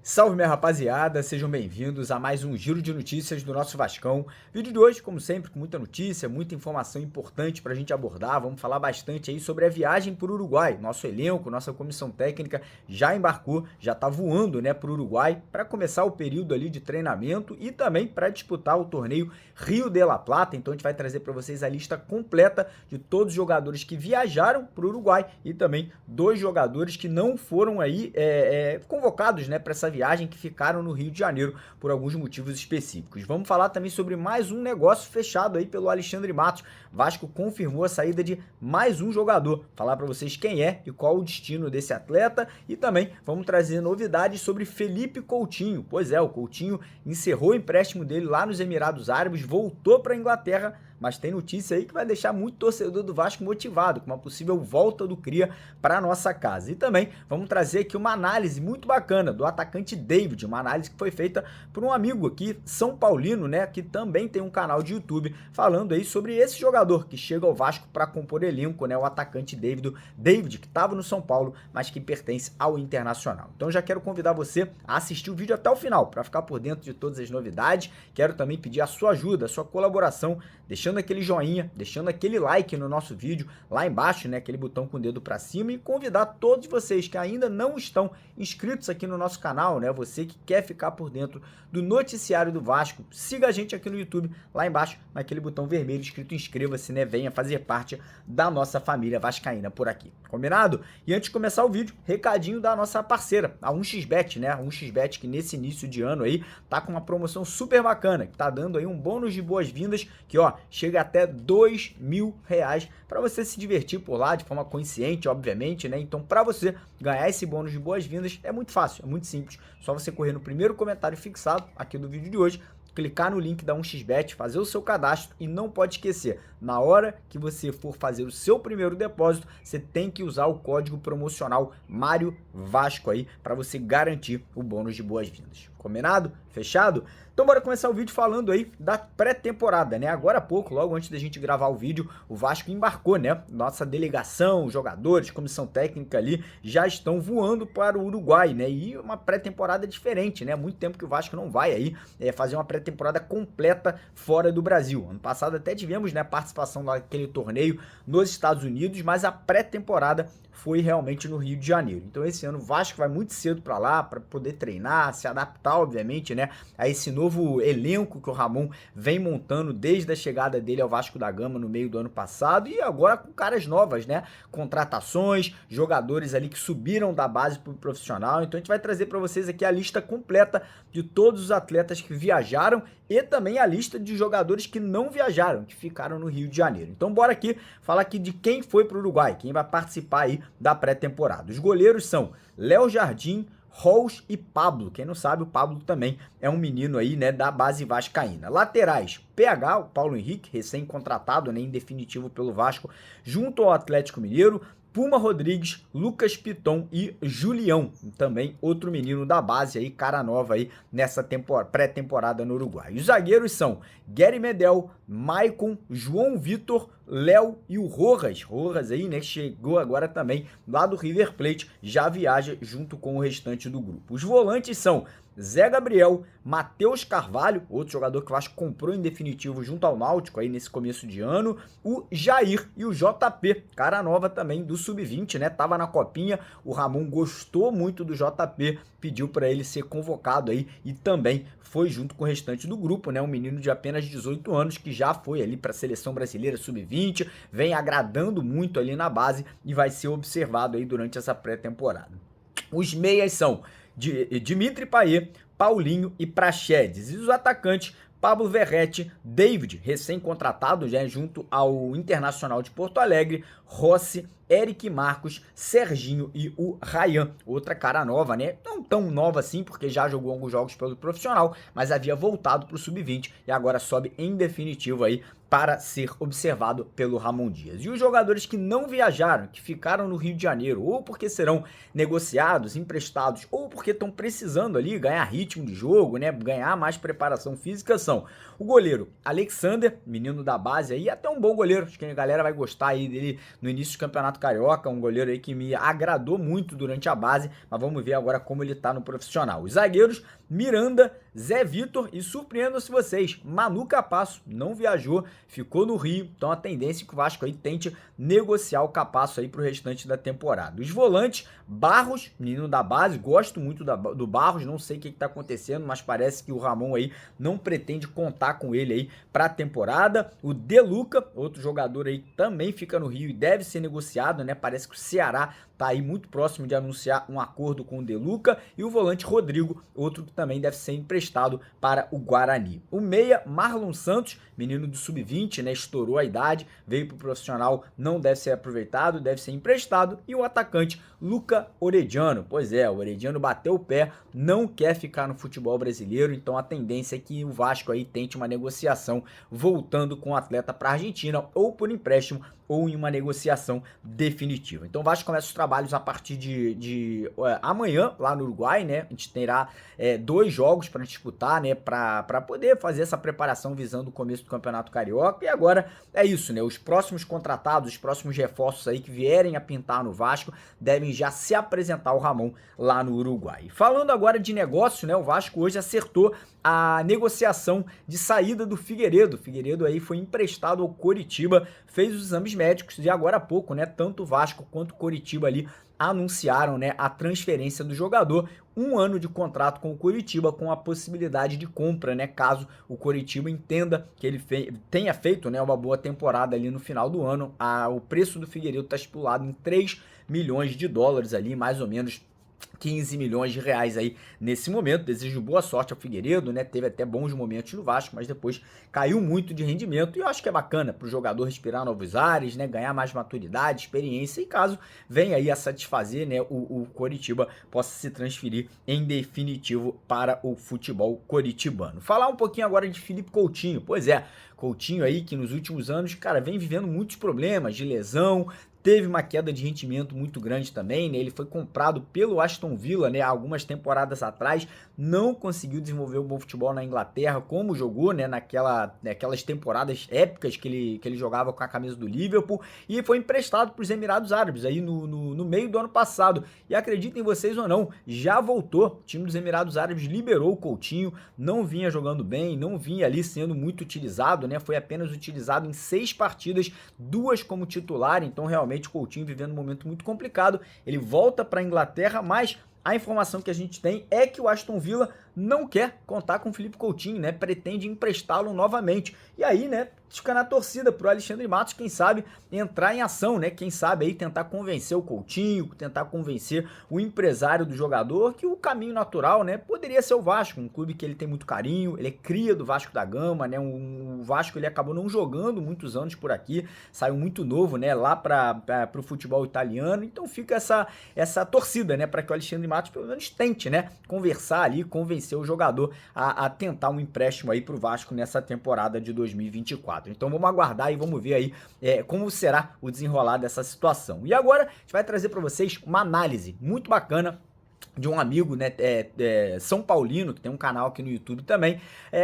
Salve, minha rapaziada, sejam bem-vindos a mais um giro de notícias do nosso Vascão. Vídeo de hoje, como sempre, com muita notícia, muita informação importante para a gente abordar. Vamos falar bastante aí sobre a viagem para o Uruguai. Nosso elenco, nossa comissão técnica já embarcou, já está voando, né, para o Uruguai para começar o período ali de treinamento e também para disputar o torneio Rio de la Plata. Então a gente vai trazer para vocês a lista completa de todos os jogadores que viajaram para o Uruguai e também dois jogadores que não foram aí convocados, né, para essa viagem, que ficaram no Rio de Janeiro por alguns motivos específicos. Vamos falar também sobre mais um negócio fechado aí pelo Alexandre Matos. Vasco confirmou a saída de mais um jogador. Falar para vocês quem é e qual o destino desse atleta e também vamos trazer novidades sobre Felipe Coutinho. Pois é, o Coutinho encerrou o empréstimo dele lá nos Emirados Árabes, voltou para a Inglaterra, mas tem notícia aí que vai deixar muito torcedor do Vasco motivado, com uma possível volta do Cria para a nossa casa. E também vamos trazer aqui uma análise muito bacana do atacante David, uma análise que foi feita por um amigo aqui, São Paulino, né, que também tem um canal de YouTube, falando aí sobre esse jogador que chega ao Vasco para compor elenco, né, o atacante David, que estava no São Paulo, mas que pertence ao Internacional. Então já quero convidar você a assistir o vídeo até o final, para ficar por dentro de todas as novidades. Quero também pedir a sua ajuda, a sua colaboração, deixando aquele joinha, deixando aquele like no nosso vídeo, lá embaixo, né, aquele botão com o dedo para cima, e convidar todos vocês que ainda não estão inscritos aqui no nosso canal, né, você que quer ficar por dentro do noticiário do Vasco, siga a gente aqui no YouTube, lá embaixo, naquele botão vermelho escrito inscreva-se, né, venha fazer parte da nossa família vascaína por aqui, combinado? E antes de começar o vídeo, recadinho da nossa parceira, a 1xBet, né, a 1xBet que nesse início de ano aí tá com uma promoção super bacana, que tá dando aí um bônus de boas-vindas, que ó, chega até R$2.000 para você se divertir por lá de forma consciente, obviamente, né? Então, para você ganhar esse bônus de boas-vindas é muito fácil, é muito simples. Só você correr no primeiro comentário fixado aqui do vídeo de hoje, clicar no link da 1xBet, fazer o seu cadastro e não pode esquecer, na hora que você for fazer o seu primeiro depósito, você tem que usar o código promocional Mário Vasco aí para você garantir o bônus de boas-vindas. Combinado? Fechado? Então bora começar o vídeo falando aí da pré-temporada, né? Agora há pouco, logo antes da gente gravar o vídeo, o Vasco embarcou, né? Nossa delegação, jogadores, comissão técnica ali, já estão voando para o Uruguai, né? E uma pré-temporada diferente, né? Muito tempo que o Vasco não vai aí fazer uma pré-temporada completa fora do Brasil. Ano passado até tivemos, né, participação naquele torneio nos Estados Unidos, mas a pré-temporada foi realmente no Rio de Janeiro. Então esse ano o Vasco vai muito cedo para lá, para poder treinar, se adaptar, obviamente, né, a esse novo elenco que o Ramon vem montando desde a chegada dele ao Vasco da Gama no meio do ano passado e agora com caras novas, né, contratações, jogadores ali que subiram da base para o profissional. Então a gente vai trazer para vocês aqui a lista completa de todos os atletas que viajaram e também a lista de jogadores que não viajaram, que ficaram no Rio de Janeiro. Então bora aqui falar aqui de quem foi para o Uruguai, quem vai participar aí da pré-temporada. Os goleiros são Léo Jardim, Rolls e Pablo. Quem não sabe, o Pablo também é um menino aí, né, da base vascaína. Laterais, PH, o Paulo Henrique, recém-contratado, né, em definitivo pelo Vasco, junto ao Atlético Mineiro. Puma Rodrigues, Lucas Piton e Julião, também outro menino da base aí, cara nova aí nessa pré-temporada no Uruguai. Os zagueiros são Gary Medel, Maicon, João Vitor, Léo e o Rojas aí, né, chegou agora também lá do River Plate, já viaja junto com o restante do grupo. Os volantes são Zé Gabriel, Matheus Carvalho, outro jogador que o Vasco comprou em definitivo junto ao Náutico aí nesse começo de ano, o Jair e o JP, cara nova também do Sub-20, né, tava na copinha, o Ramon gostou muito do JP, pediu para ele ser convocado aí e também foi junto com o restante do grupo, né, um menino de apenas 18 anos que já foi ali para a seleção brasileira Sub-20, vem agradando muito ali na base e vai ser observado aí durante essa pré-temporada. Os meias são Dimitri Payet, Paulinho e Praxedes. E os atacantes, Pablo Verrete, David, recém-contratado já junto ao Internacional de Porto Alegre, Rossi, Eric Marcos, Serginho e o Ryan. Outra cara nova, né? Não tão nova assim, porque já jogou alguns jogos pelo profissional, mas havia voltado para o sub-20 e agora sobe em definitivo aí para ser observado pelo Ramon Dias. E os jogadores que não viajaram, que ficaram no Rio de Janeiro, ou porque serão negociados, emprestados, ou porque estão precisando ali ganhar ritmo de jogo, né, ganhar mais preparação física, são o goleiro Alexander, menino da base aí, até um bom goleiro, acho que a galera vai gostar aí dele no início do Campeonato Carioca, um goleiro aí que me agradou muito durante a base, mas vamos ver agora como ele tá no profissional. Os zagueiros, Miranda, Zé Vitor e, surpreendam-se vocês, Manu Capasso não viajou, ficou no Rio, então a tendência é que o Vasco aí tente negociar o Capasso aí pro restante da temporada. Os volantes, Barros, menino da base, gosto muito do Barros, não sei o que tá acontecendo, mas parece que o Ramon aí não pretende contar com ele aí pra temporada. O De Luca, outro jogador aí, também fica no Rio e deve ser negociado, né? Parece que o Ceará tá aí muito próximo de anunciar um acordo com o De Luca. E o volante Rodrigo, outro que também deve ser emprestado para o Guarani. O meia, Marlon Santos, menino do sub-20, né? Estourou a idade, veio pro profissional, não deve ser aproveitado, deve ser emprestado. E o atacante, Luca Orediano. Pois é, o Orediano bateu o pé, não quer ficar no futebol brasileiro, então a tendência é que o Vasco aí tente uma negociação voltando com o atleta para a Argentina, ou por empréstimo, ou em uma negociação definitiva. Então o Vasco começa os trabalhos a partir de amanhã, lá no Uruguai, né? A gente terá 2 jogos para disputar, né? Para poder fazer essa preparação visando o começo do Campeonato Carioca. E agora é isso, né? Os próximos contratados, os próximos reforços aí que vierem a pintar no Vasco, devem já se apresentar ao Ramon lá no Uruguai. Falando agora de negócio, né? O Vasco hoje acertou a negociação de saída do Figueiredo. O Figueiredo aí foi emprestado ao Coritiba, fez os exames médicos e agora há pouco, né, tanto o Vasco quanto o Coritiba ali anunciaram, né, a transferência do jogador, 1 ano de contrato com o Coritiba com a possibilidade de compra, né, caso o Coritiba entenda que ele tenha feito, né, uma boa temporada ali no final do ano. O preço do Figueiredo está estipulado em 3 milhões de dólares ali, mais ou menos 15 milhões de reais aí nesse momento. Desejo boa sorte ao Figueiredo, né? Teve até bons momentos no Vasco, mas depois caiu muito de rendimento. E eu acho que é bacana para o jogador respirar novos ares, né? Ganhar mais maturidade, experiência. E caso venha aí a satisfazer, né? O Coritiba possa se transferir em definitivo para o futebol coritibano. Falar um pouquinho agora de Felipe Coutinho. Pois é, Coutinho aí que nos últimos anos, cara, vem vivendo muitos problemas de lesão. Teve uma queda de rendimento muito grande também, né? Ele foi comprado pelo Aston Villa, né? Algumas temporadas atrás, não conseguiu desenvolver um bom futebol na Inglaterra, como jogou, né? Naquelas temporadas épicas que ele jogava com a camisa do Liverpool, e foi emprestado para os Emirados Árabes aí no meio do ano passado. E acreditem vocês ou não, já voltou. O time dos Emirados Árabes liberou o Coutinho, não vinha jogando bem, não vinha ali sendo muito utilizado, né? Foi apenas utilizado em 6 partidas, 2 como titular, então realmente o Coutinho vivendo um momento muito complicado. Ele volta para a Inglaterra, mas a informação que a gente tem é que o Aston Villa não quer contar com o Felipe Coutinho, né? Pretende emprestá-lo novamente. E aí, né, fica na torcida pro Alexandre Matos, quem sabe, entrar em ação, né? Quem sabe aí tentar convencer o Coutinho, tentar convencer o empresário do jogador que o caminho natural, né, poderia ser o Vasco, um clube que ele tem muito carinho, ele é cria do Vasco da Gama, né? O Vasco ele acabou não jogando muitos anos por aqui, saiu muito novo, né, lá pro futebol italiano. Então fica essa torcida, né, para que o Alexandre Matos pelo menos tente, né, conversar ali, convencer o jogador a tentar um empréstimo aí pro Vasco nessa temporada de 2024. Então vamos aguardar e vamos ver aí como será o desenrolar dessa situação. E agora a gente vai trazer para vocês uma análise muito bacana de um amigo, né, São Paulino, que tem um canal aqui no YouTube também,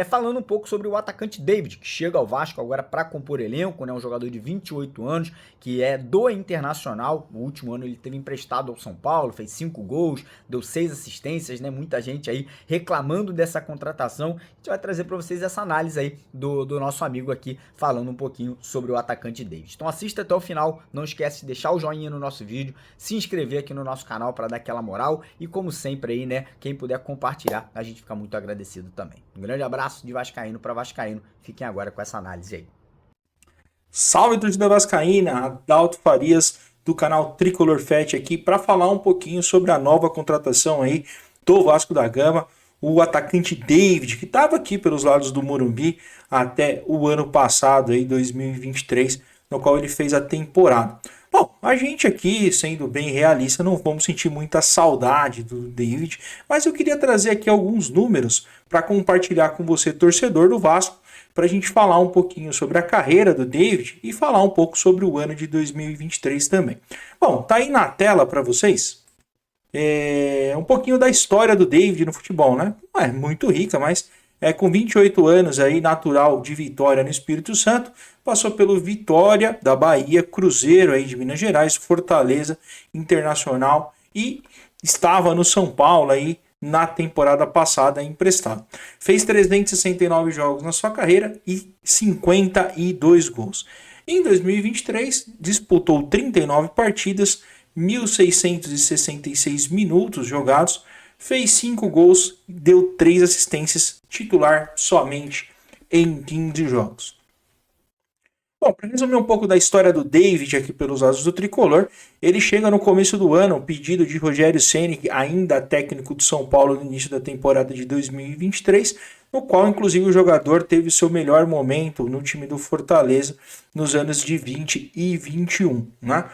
falando um pouco sobre o atacante David, que chega ao Vasco agora para compor elenco, né, um jogador de 28 anos, que é do Internacional. No último ano ele teve emprestado ao São Paulo, fez 5 gols, deu 6 assistências, né, muita gente aí reclamando dessa contratação. A gente vai trazer para vocês essa análise aí do nosso amigo aqui, falando um pouquinho sobre o atacante David. Então assista até o final, não esquece de deixar o joinha no nosso vídeo, se inscrever aqui no nosso canal para dar aquela moral e, como sempre aí, né, quem puder compartilhar, a gente fica muito agradecido também. Um grande abraço de vascaíno para vascaíno. Fiquem agora com essa análise aí. Salve, torcida vascaína, Adalto Farias do canal Tricolor Fat aqui para falar um pouquinho sobre a nova contratação aí do Vasco da Gama, o atacante David, que estava aqui pelos lados do Morumbi até o ano passado aí, 2023, no qual ele fez a temporada. Bom, a gente aqui, sendo bem realista, não vamos sentir muita saudade do David, mas eu queria trazer aqui alguns números para compartilhar com você, torcedor do Vasco, para a gente falar um pouquinho sobre a carreira do David e falar um pouco sobre o ano de 2023 também. Bom, tá aí na tela para vocês um pouquinho da história do David no futebol, né? Não é muito rica, mas com 28 anos aí, natural de Vitória no Espírito Santo, passou pelo Vitória da Bahia, Cruzeiro aí de Minas Gerais, Fortaleza, Internacional e estava no São Paulo aí na temporada passada emprestado. Fez 369 jogos na sua carreira e 52 gols. Em 2023, disputou 39 partidas, 1.666 minutos jogados, fez 5 gols e deu 3 assistências, titular somente em 15 jogos. Bom, para resumir um pouco da história do David aqui pelos lados do Tricolor, ele chega no começo do ano, um pedido de Rogério Ceni, ainda técnico do São Paulo no início da temporada de 2023, no qual inclusive o jogador teve seu melhor momento no time do Fortaleza nos anos de 20 e 21, né?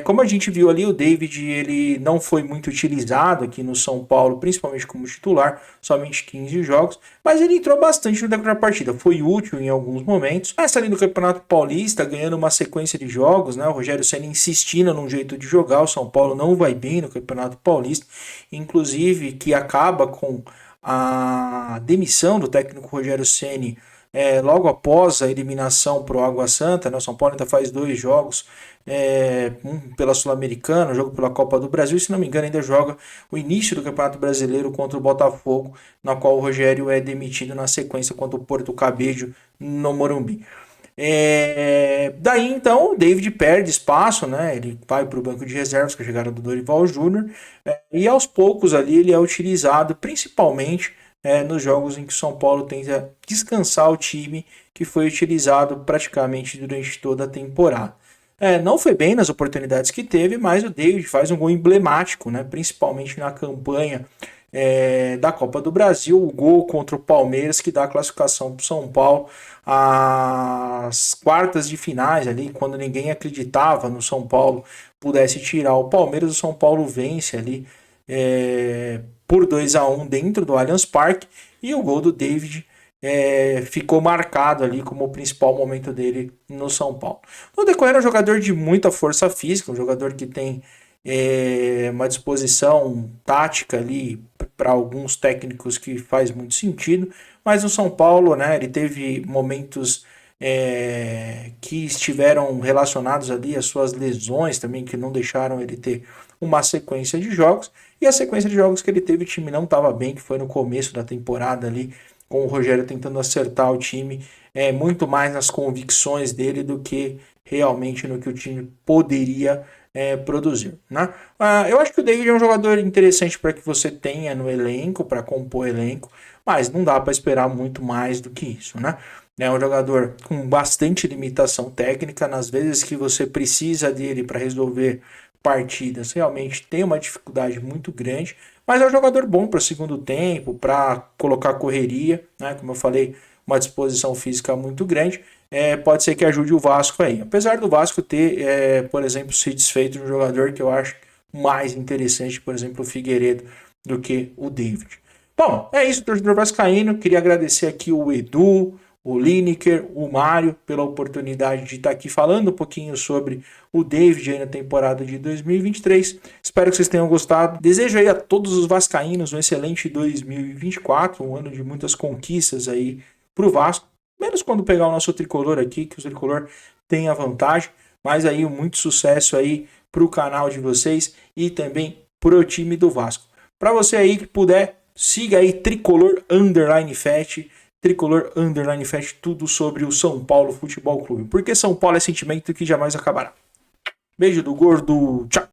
Como a gente viu ali, o David ele não foi muito utilizado aqui no São Paulo, principalmente como titular, somente 15 jogos, mas ele entrou bastante no decorrer da partida, foi útil em alguns momentos. Mas ali no Campeonato Paulista, ganhando uma sequência de jogos, né? O Rogério Ceni insistindo num jeito de jogar, o São Paulo não vai bem no Campeonato Paulista, inclusive que acaba com a demissão do técnico Rogério Ceni logo após a eliminação para o Água Santa, né? O São Paulo ainda faz 2 jogos, um pela Sul-Americana, um jogo pela Copa do Brasil, e se não me engano ainda joga o início do Campeonato Brasileiro contra o Botafogo, na qual o Rogério é demitido na sequência contra o Porto Cabedelo no Morumbi. Daí então o David perde espaço, né? Ele vai para o banco de reservas com a chegada do Dorival Júnior, e aos poucos ali ele é utilizado principalmente nos jogos em que o São Paulo tenta descansar o time que foi utilizado praticamente durante toda a temporada. Não foi bem nas oportunidades que teve, mas o David faz um gol emblemático, né? Principalmente na campanha da Copa do Brasil, o gol contra o Palmeiras que dá a classificação para o São Paulo às quartas de finais ali, quando ninguém acreditava no São Paulo pudesse tirar o Palmeiras, o São Paulo vence ali por 2-1 dentro do Allianz Parque, e o gol do David ficou marcado ali como o principal momento dele no São Paulo. No decorrer é um jogador de muita força física, um jogador que tem uma disposição tática ali para alguns técnicos que faz muito sentido, mas no São Paulo, né, ele teve momentos que estiveram relacionados ali às suas lesões também, que não deixaram ele ter uma sequência de jogos, e a sequência de jogos que ele teve, o time não estava bem, que foi no começo da temporada ali, com o Rogério tentando acertar o time, muito mais nas convicções dele do que realmente no que o time poderia produzir, né? Eu acho que o David é um jogador interessante para que você tenha no elenco, para compor elenco, mas não dá para esperar muito mais do que isso, né? É um jogador com bastante limitação técnica, nas vezes que você precisa dele para resolver partidas, realmente tem uma dificuldade muito grande, mas é um jogador bom para segundo tempo, para colocar correria, né? Como eu falei, uma disposição física muito grande, pode ser que ajude o Vasco aí. Apesar do Vasco ter, por exemplo, se desfeito de um jogador que eu acho mais interessante, por exemplo, o Figueiredo, do que o David. Bom, é isso, torcedor vascaíno. Queria agradecer aqui o Edu, o Lineker, o Mário, pela oportunidade de estar aqui falando um pouquinho sobre o David aí na temporada de 2023. Espero que vocês tenham gostado. Desejo aí a todos os vascaínos um excelente 2024, um ano de muitas conquistas aí para o Vasco, menos quando pegar o nosso tricolor aqui, que o tricolor tem a vantagem, mas aí muito sucesso aí para o canal de vocês e também para o time do Vasco. Para você aí que puder, siga aí Tricolor_Fest, Tricolor_Fest, tudo sobre o São Paulo Futebol Clube, porque São Paulo é sentimento que jamais acabará. Beijo do gordo, tchau!